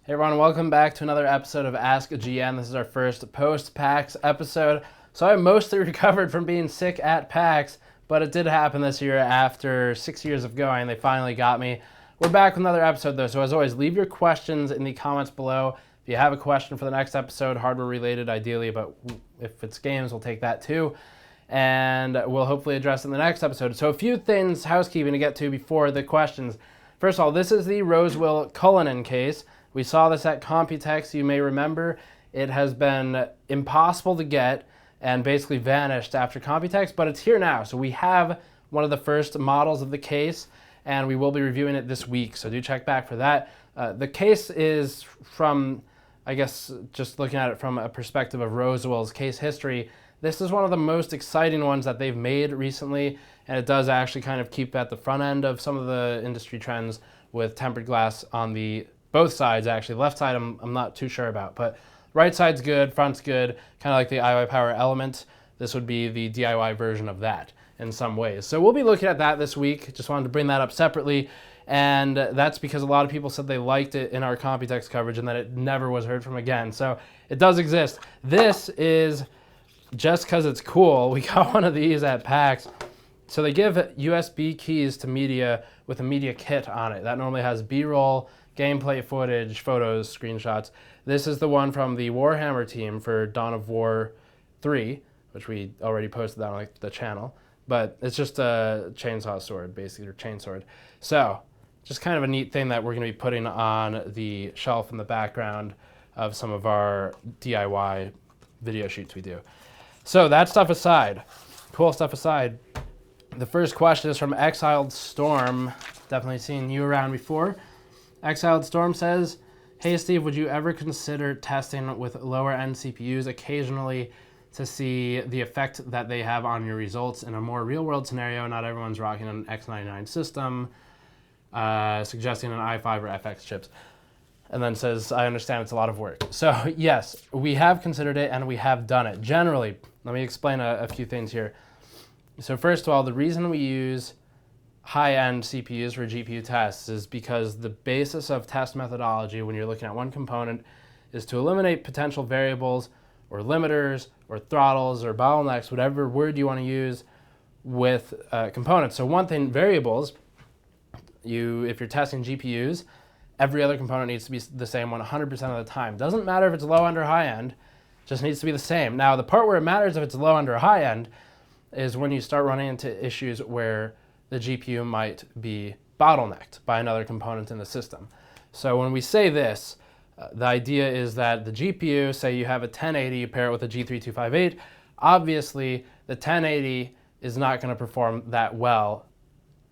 Hey everyone, welcome back to another episode of Ask a GM. This is our first post-PAX episode. So I mostly recovered from being sick at PAX, but it did happen this year after 6 years of going. They finally got me. We're back with another episode though, so as always, leave your questions in the comments below. If you have a question for the next episode, hardware related ideally, but if it's games, we'll take that too. And we'll hopefully address it in the next episode. So a few things, housekeeping to get to before the questions. First of all, this is the Roswell Cullinan case. We saw this at Computex. You may remember it has been impossible to get and basically vanished after Computex, but it's here now. So we have one of the first models of the case, and we will be reviewing it this week. So do check back for that. The case is from, I guess, just looking at it from a perspective of Roswell's case history, this is one of the most exciting ones that they've made recently, and it does actually kind of keep at the front end of some of the industry trends with tempered glass on the both sides. Actually, left side I'm not too sure about, but right side's good, front's good, kind of like the IY Power Element. This would be the DIY version of that in some ways. So we'll be looking at that this week. Just wanted to bring that up separately, and that's because a lot of people said they liked it in our Computex coverage and that it never was heard from again. So it does exist. This is just because it's cool. We got one of these at PAX. So they give USB keys to media with a media kit on it. That normally has B-roll, gameplay footage, photos, screenshots. This is the one from the Warhammer team for Dawn of War 3, which we already posted that on the channel. But it's just a chainsaw sword, basically, or chainsword. So just kind of a neat thing that we're going to be putting on the shelf in the background of some of our DIY video shoots we do. So that stuff aside, cool stuff aside, the first question is from Exiled Storm. Definitely seen you around before. Exiled Storm says, hey Steve, would you ever consider testing with lower end CPUs occasionally to see the effect that they have on your results in a more real world scenario? Not everyone's rocking an X99 system, suggesting an i5 or FX chips. And then says, I understand it's a lot of work. So yes, we have considered it and we have done it. Generally, let me explain a few things here. So first of all, the reason we use high-end CPUs for GPU tests is because the basis of test methodology when you're looking at one component is to eliminate potential variables or limiters or throttles or bottlenecks, whatever word you want to use with components. So one thing, variables, if you're testing GPUs, every other component needs to be the same 100% of the time. Doesn't matter if it's low-end or high-end, just needs to be the same. Now, the part where it matters if it's low-end or high-end is when you start running into issues where the GPU might be bottlenecked by another component in the system. So when we say this, the idea is that the GPU, say you have a 1080, you pair it with a G3258, obviously the 1080 is not going to perform that well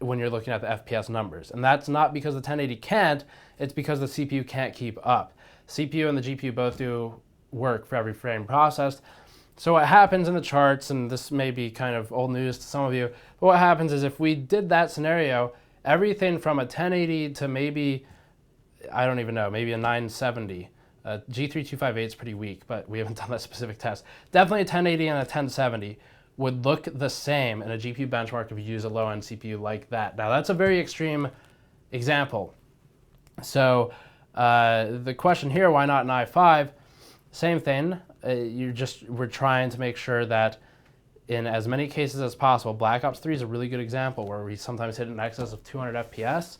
when you're looking at the FPS numbers. And that's not because the 1080 can't, it's because the CPU can't keep up. CPU and the GPU both do work for every frame processed. So what happens in the charts, and this may be kind of old news to some of you, but what happens is if we did that scenario, everything from a 1080 to maybe, I don't even know, maybe a 970, G3258 is pretty weak, but we haven't done that specific test. Definitely a 1080 and a 1070 would look the same in a GPU benchmark if you use a low-end CPU like that. Now that's a very extreme example. So the question here, why not an i5? Same thing. We're trying to make sure that in as many cases as possible, Black Ops 3 is a really good example where we sometimes hit in excess of 200 FPS.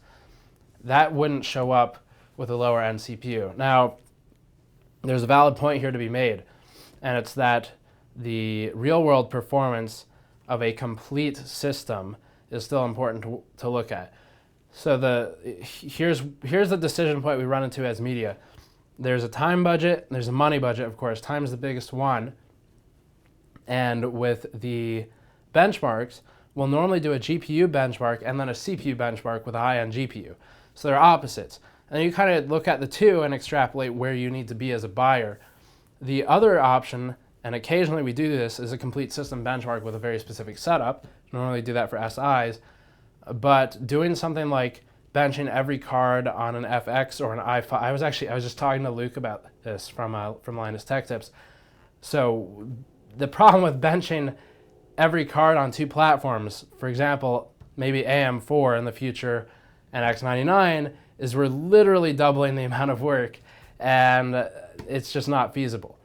That wouldn't show up with a lower end CPU. Now, there's a valid point here to be made, and it's that the real world performance of a complete system is still important to look at. So here's the decision point we run into as media. There's a time budget, there's a money budget, of course. Time is the biggest one. And with the benchmarks, we'll normally do a GPU benchmark and then a CPU benchmark with a high-end GPU. So they're opposites. And you kind of look at the two and extrapolate where you need to be as a buyer. The other option, and occasionally we do this, is a complete system benchmark with a very specific setup. Normally do that for SIs. But doing something like benching every card on an FX or an i5. I was just talking to Luke about this from Linus Tech Tips. So the problem with benching every card on two platforms, for example, maybe AM4 in the future and X99, is we're literally doubling the amount of work. and it's just not feasible.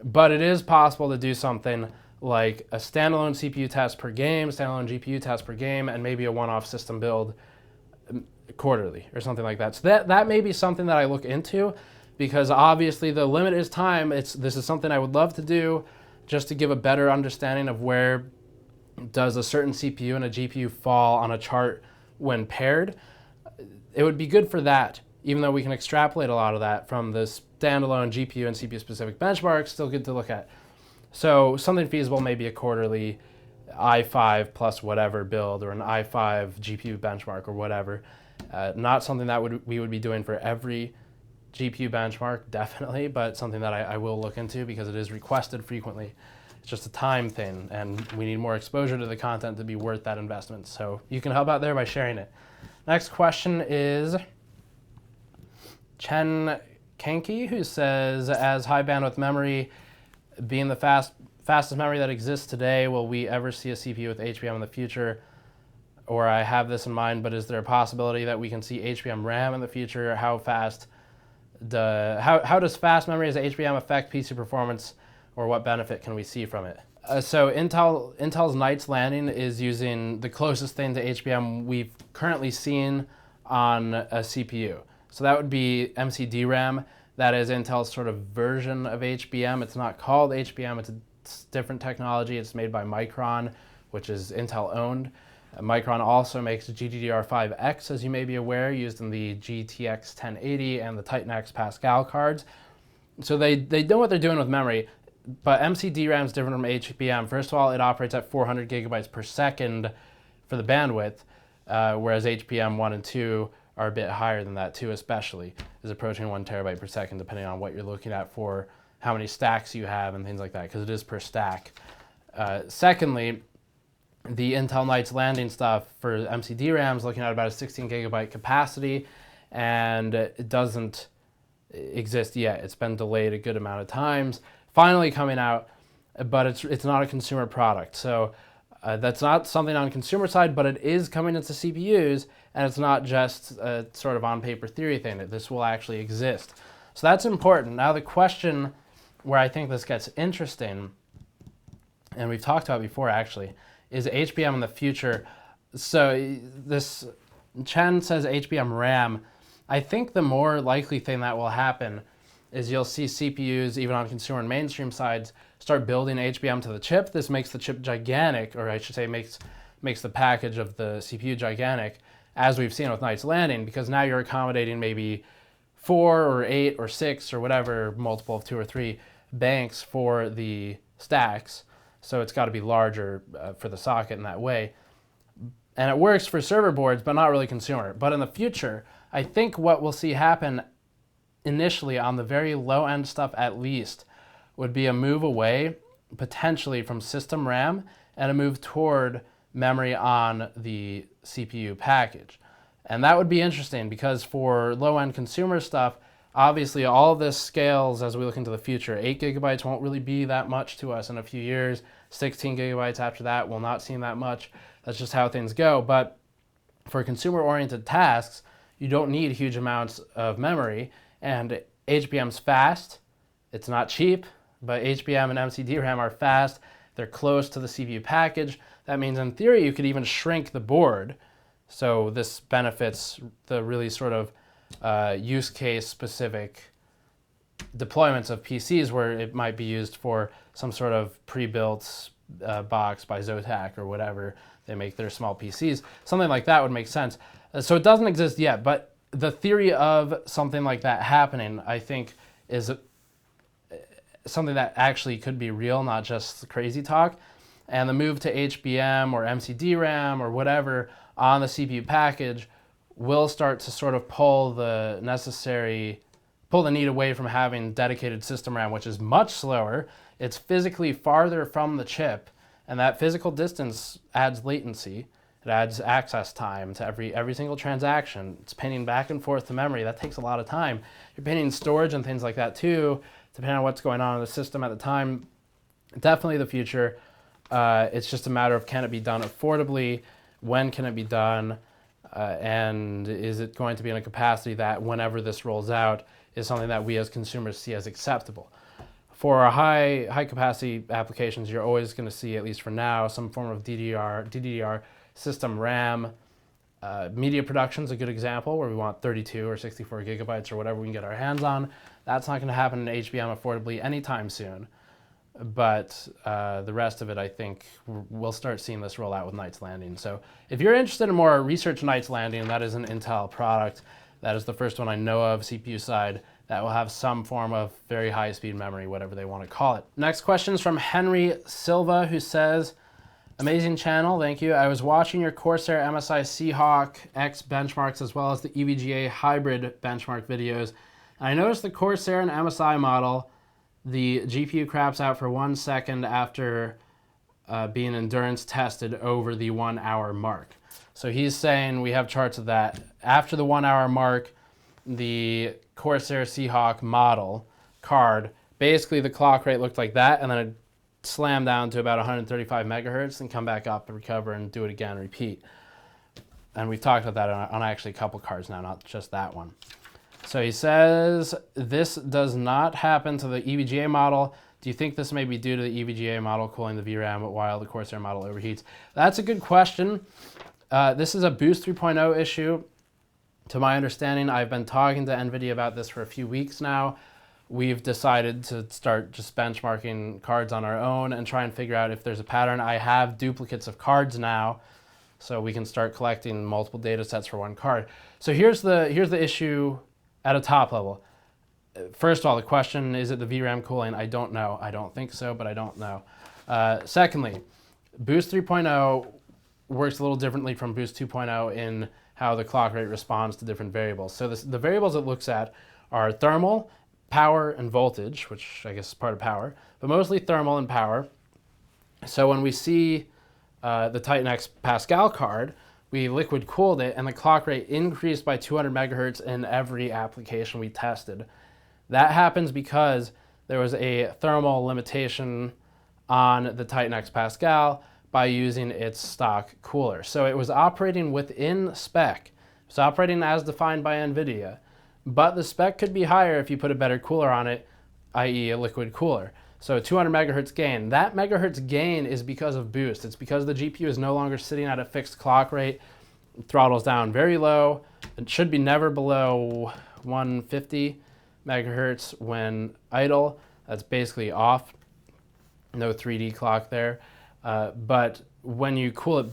But it is possible to do something like a standalone CPU test per game, standalone GPU test per game, and maybe a one-off system build quarterly or something like that. So that may be something that I look into, because obviously the limit is time. This is something I would love to do just to give a better understanding of where does a certain CPU and a GPU fall on a chart when paired. It would be good for that, even though we can extrapolate a lot of that from the standalone GPU and CPU specific benchmarks, still good to look at. So something feasible, maybe a quarterly i5 plus whatever build, or an i5 GPU benchmark or whatever. Not something that we would be doing for every GPU benchmark, definitely, but something that I will look into because it is requested frequently. It's just a time thing, and we need more exposure to the content to be worth that investment. So you can help out there by sharing it. Next question is Chen Kaneki, who says, as high bandwidth memory being the fastest memory that exists today, will we ever see a CPU with HBM in the future? Or I have this in mind, but is there a possibility that we can see HBM RAM in the future? How does fast memory as HBM affect PC performance, or what benefit can we see from it? So Intel's Knights Landing is using the closest thing to HBM we've currently seen on a CPU. So that would be MCDRAM. That is Intel's sort of version of HBM. It's not called HBM, it's a different technology. It's made by Micron, which is Intel owned. Micron also makes GDDR5X, as you may be aware, used in the GTX 1080 and the Titan X Pascal cards. So they know what they're doing with memory, but MCDRAM is different from HBM. First of all, it operates at 400 gigabytes per second for the bandwidth, whereas HBM 1 and 2 are a bit higher than that too, especially, is approaching 1 terabyte per second, depending on what you're looking at for how many stacks you have and things like that, because it is per stack. Secondly, the Intel Knights Landing stuff for MCDRAM is looking at about a 16 gigabyte capacity, and it doesn't exist yet. It's been delayed a good amount of times. Finally coming out, but it's not a consumer product. So that's not something on consumer side, but it is coming into CPUs, and it's not just a sort of on paper theory thing, that this will actually exist. So that's important. Now the question where I think this gets interesting, and we've talked about before actually, is HBM in the future. So this Chen says HBM RAM. I think the more likely thing that will happen is you'll see CPUs, even on consumer and mainstream sides, start building HBM to the chip. This makes the chip gigantic, or I should say makes the package of the CPU gigantic, as we've seen with Knights Landing, because now you're accommodating maybe 4 or 8 or 6 or whatever, multiple of 2 or 3 banks for the stacks. So it's got to be larger for the socket in that way. And it works for server boards, but not really consumer. But in the future, I think what we'll see happen initially on the very low end stuff at least would be a move away potentially from system RAM and a move toward memory on the CPU package. And that would be interesting, because for low end consumer stuff, obviously all of this scales as we look into the future. 8 gigabytes won't really be that much to us in a few years. 16 gigabytes after that will not seem that much. That's just how things go. But for consumer-oriented tasks, you don't need huge amounts of memory. And HBM's fast. It's not cheap, but HBM and MCDRAM are fast. They're close to the CPU package. That means in theory you could even shrink the board. So this benefits the really sort of use case specific deployments of PCs, where it might be used for some sort of pre-built box by Zotac or whatever they make their small PCs. Something like that would make sense. So it doesn't exist yet, but the theory of something like that happening, I think, is something that actually could be real, not just crazy talk. And the move to HBM or MCDRAM or whatever on the CPU package will start to sort of pull the need away from having dedicated system RAM, which is much slower. It's physically farther from the chip, and that physical distance adds latency. It adds access time to every single transaction. It's pinning back and forth to memory. That takes a lot of time. You're pinning storage and things like that too, depending on what's going on in the system at the time. Definitely the future. It's just a matter of, can it be done affordably? When can it be done? And is it going to be in a capacity that whenever this rolls out is something that we as consumers see as acceptable? For high capacity applications, you're always going to see, at least for now, some form of DDR system RAM. Media production is a good example where we want 32 or 64 gigabytes or whatever we can get our hands on. That's not going to happen in HBM affordably anytime soon. But the rest of it, I think, we'll start seeing this roll out with Knights Landing. So if you're interested in more research Knights Landing, that is an Intel product. That is the first one I know of, CPU side, that will have some form of very high-speed memory, whatever they want to call it. Next question is from Henry Silva, who says, amazing channel, thank you. I was watching your Corsair MSI Seahawk X benchmarks as well as the EVGA hybrid benchmark videos. And I noticed the Corsair and MSI model, the GPU craps out for 1 second after being endurance tested over the 1 hour mark. So he's saying we have charts of that. After the 1 hour mark, the Corsair Seahawk model card, basically the clock rate looked like that, and then it slammed down to about 135 megahertz and come back up and recover and do it again, repeat. And we've talked about that on actually a couple cards now, not just that one. So he says, this does not happen to the EVGA model. Do you think this may be due to the EVGA model cooling the VRAM while the Corsair model overheats? That's a good question. This is a Boost 3.0 issue. To my understanding, I've been talking to NVIDIA about this for a few weeks now. We've decided to start just benchmarking cards on our own and try and figure out if there's a pattern. I have duplicates of cards now, so we can start collecting multiple data sets for one card. So here's the issue at a top level. First of all, the question, is it the VRAM cooling? I don't know. I don't think so, but I don't know. Secondly, Boost 3.0 works a little differently from Boost 2.0 in how the clock rate responds to different variables. So the variables it looks at are thermal, power, and voltage, which I guess is part of power, but mostly thermal and power. So when we see the Titan X Pascal card, we liquid cooled it and the clock rate increased by 200 megahertz in every application we tested. That happens because there was a thermal limitation on the Titan X Pascal by using its stock cooler. So it was operating within spec. It was operating as defined by NVIDIA, but the spec could be higher if you put a better cooler on it, i.e. a liquid cooler. So 200 megahertz gain. That megahertz gain is because of Boost. It's because the GPU is no longer sitting at a fixed clock rate. It throttles down very low. It should be never below 150 megahertz when idle. That's basically off. No 3D clock there. But when you cool it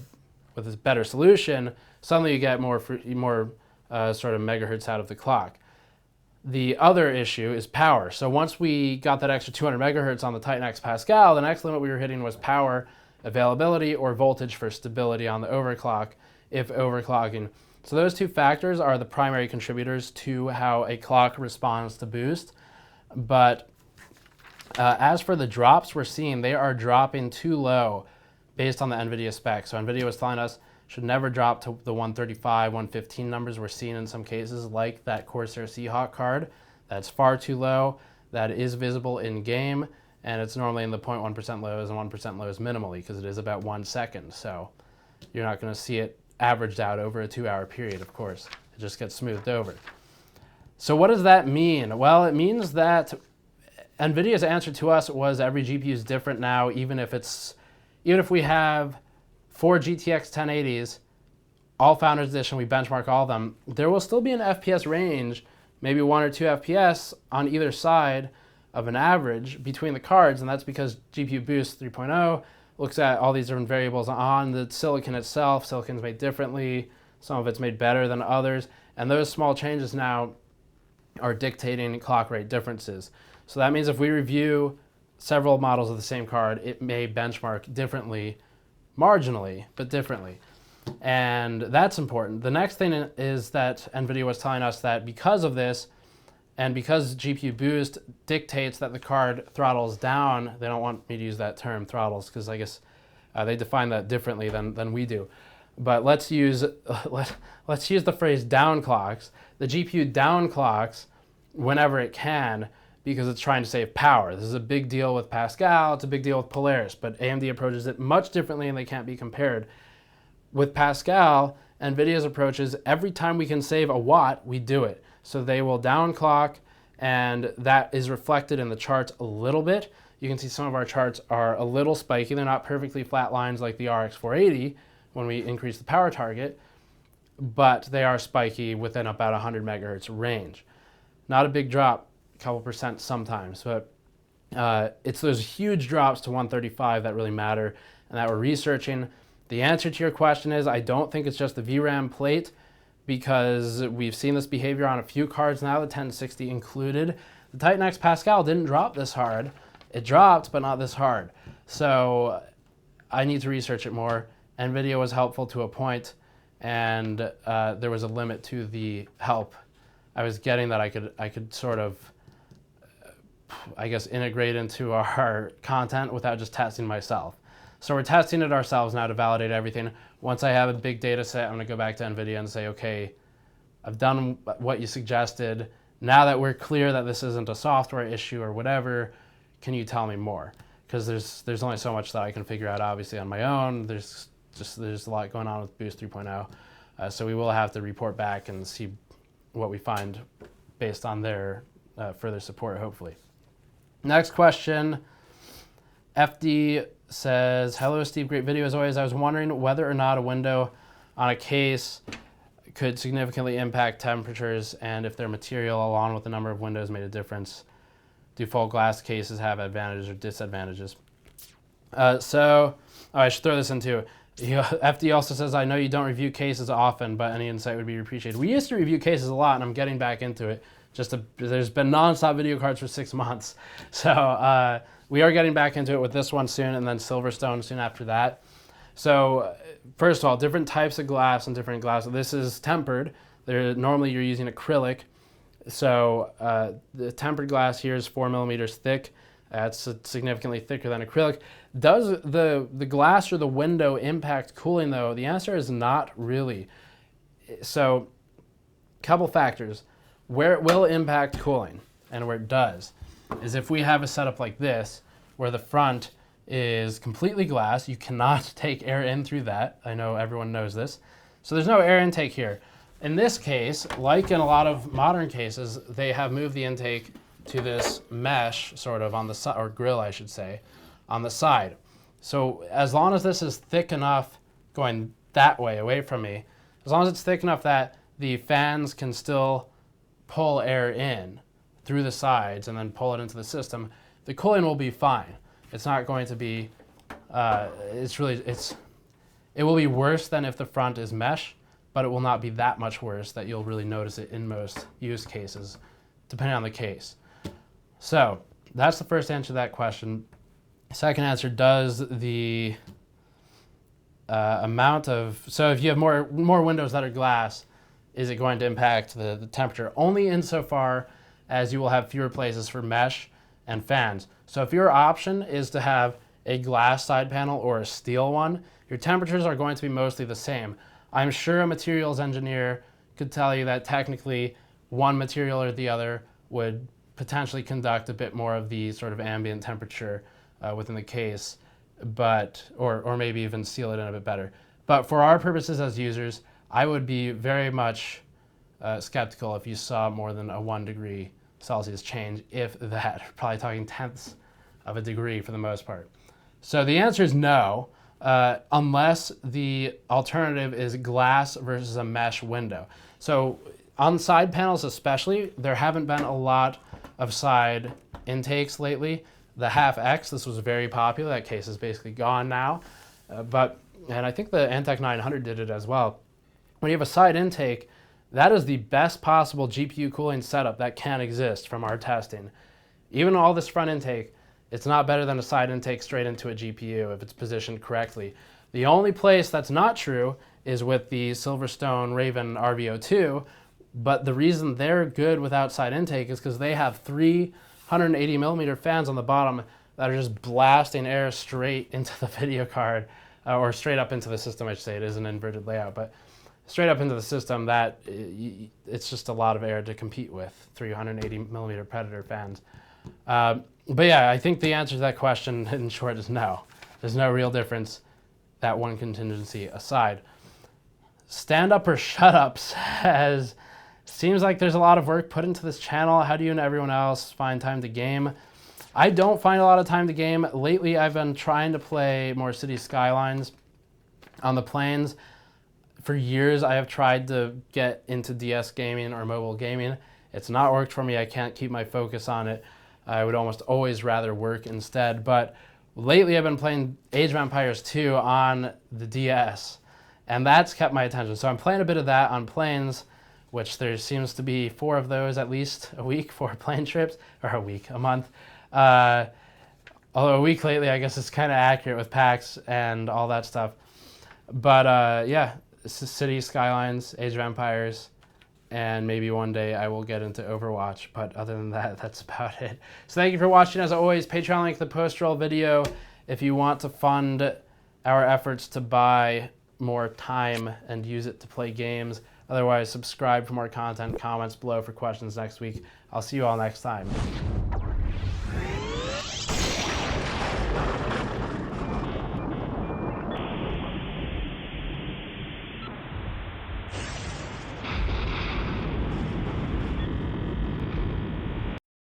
with this better solution, suddenly you get more sort of megahertz out of the clock. The other issue is power. So once we got that extra 200 megahertz on the Titan X Pascal, the next limit we were hitting was power availability or voltage for stability on the overclock, if overclocking. So those two factors are the primary contributors to how a clock responds to Boost. But as for the drops we're seeing, they are dropping too low based on the NVIDIA spec. So NVIDIA was telling us should never drop to the 135, 115 numbers we're seeing in some cases, like that Corsair Seahawk card. That's far too low. That is visible in game, and it's normally in the 0.1% lows and 1% lows minimally because it is about 1 second. So you're not going to see it averaged out over a 2 hour period, of course. It just gets smoothed over. So what does that mean? Well, it means that NVIDIA's answer to us was every GPU is different now, even if we have 4 GTX 1080s, all Founders Edition, we benchmark all of them, there will still be an FPS range, maybe 1 or 2 FPS on either side of an average between the cards, and that's because GPU Boost 3.0 looks at all these different variables on the silicon itself. Silicon's made differently, some of it's made better than others, and those small changes now are dictating clock rate differences. So that means if we review several models of the same card, it may benchmark differently, marginally, but differently. And that's important. The next thing is that NVIDIA was telling us that because of this, and because GPU Boost dictates that the card throttles down, they don't want me to use that term, throttles, because I guess they define that differently than we do. But let's use the phrase downclocks. The GPU downclocks whenever it can because it's trying to save power. This is a big deal with Pascal, it's a big deal with Polaris, but AMD approaches it much differently and they can't be compared. With Pascal, NVIDIA's approach is every time we can save a watt, we do it. So they will downclock, and that is reflected in the charts a little bit. You can see some of our charts are a little spiky. They're not perfectly flat lines like the RX 480 when we increase the power target, but they are spiky within about 100 megahertz range. Not a big drop, a couple percent sometimes, but it's those huge drops to 135 that really matter and that we're researching. The answer to your question is I don't think it's just the VRAM plate, because we've seen this behavior on a few cards now, the 1060 included. The Titan X Pascal didn't drop this hard. It dropped, but not this hard. So I need to research it more. NVIDIA was helpful to a point, and there was a limit to the help I was getting that I could sort of, I guess, integrate into our content without just testing myself. So we're testing it ourselves now to validate everything. Once I have a big data set, I'm going to go back to NVIDIA and say, okay, I've done what you suggested. Now that we're clear that this isn't a software issue or whatever, can you tell me more? Because there's only so much that I can figure out, obviously, on my own. There's a lot going on with Boost 3.0. So we will have to report back and see what we find based on their further support, hopefully. Next question. FD says, hello, Steve, great video as always. I was wondering whether or not a window on a case could significantly impact temperatures, and if their material along with the number of windows made a difference. Do full glass cases have advantages or disadvantages? I should throw this in too. FD also says, I know you don't review cases often, but any insight would be appreciated. We used to review cases a lot, and I'm getting back into it. There's been non-stop video cards for 6 months. So we are getting back into it with this one soon, and then Silverstone soon after that. So first of all, different types of glass and different glass. This is tempered. Normally you're using acrylic. So the tempered glass here is 4 millimeters thick. It's significantly thicker than acrylic. Does the glass or the window impact cooling though? The answer is not really. So couple factors. Where it will impact cooling and where it does is if we have a setup like this where the front is completely glass. You cannot take air in through that. I know everyone knows this. So there's no air intake here. In this case, like in a lot of modern cases, they have moved the intake to this mesh sort of on the side, or grill I should say, on the side. So as long as this is thick enough going that way away from me, as long as it's thick enough that the fans can still pull air in through the sides and then pull it into the system, the cooling will be fine. It's not going to be, it will be worse than if the front is mesh, but it will not be that much worse that you'll really notice it in most use cases, depending on the case. So that's the first answer to that question. Second answer, does the amount of, so if you have more windows that are glass, is it going to impact the temperature? Only insofar as you will have fewer places for mesh and fans. So if your option is to have a glass side panel or a steel one, your temperatures are going to be mostly the same. I'm sure a materials engineer could tell you that technically one material or the other would potentially conduct a bit more of the sort of ambient temperature within the case, but or maybe even seal it in a bit better. But for our purposes as users, I would be very much skeptical if you saw more than a 1 degree Celsius change, if that. Probably talking tenths of a degree for the most part. So the answer is no, unless the alternative is glass versus a mesh window. So on side panels especially, there haven't been a lot of side intakes lately. The half X, this was very popular. That case is basically gone now. And I think the Antec 900 did it as well. When you have a side intake, that is the best possible GPU cooling setup that can exist from our testing. Even all this front intake, it's not better than a side intake straight into a GPU if it's positioned correctly. The only place that's not true is with the Silverstone Raven RVO2, but the reason they're good without side intake is because they have 380 millimeter fans on the bottom that are just blasting air straight into the video card, or straight up into the system, I should say. It is an inverted layout, but straight up into the system, that it's just a lot of air to compete with, 380 millimeter Predator fans. But yeah, I think the answer to that question in short is no. There's no real difference, that one contingency aside. Stand Up or Shut Up says, seems like there's a lot of work put into this channel. How do you and everyone else find time to game? I don't find a lot of time to game. Lately, I've been trying to play more City Skylines on the planes. For years, I have tried to get into DS gaming or mobile gaming. It's not worked for me. I can't keep my focus on it. I would almost always rather work instead. But lately, I've been playing Age of Empires 2 on the DS, and that's kept my attention. So I'm playing a bit of that on planes, which there seems to be 4 of those at least a week, 4 plane trips, or a month. Although a week lately, I guess it's kind of accurate with PAX and all that stuff. But yeah, City Skylines, Age of Empires, and maybe one day I will get into Overwatch. But other than that, that's about it. So thank you for watching. As always, Patreon link in the post-roll video if you want to fund our efforts to buy more time and use it to play games. Otherwise, subscribe for more content, comments below for questions next week. I'll see you all next time.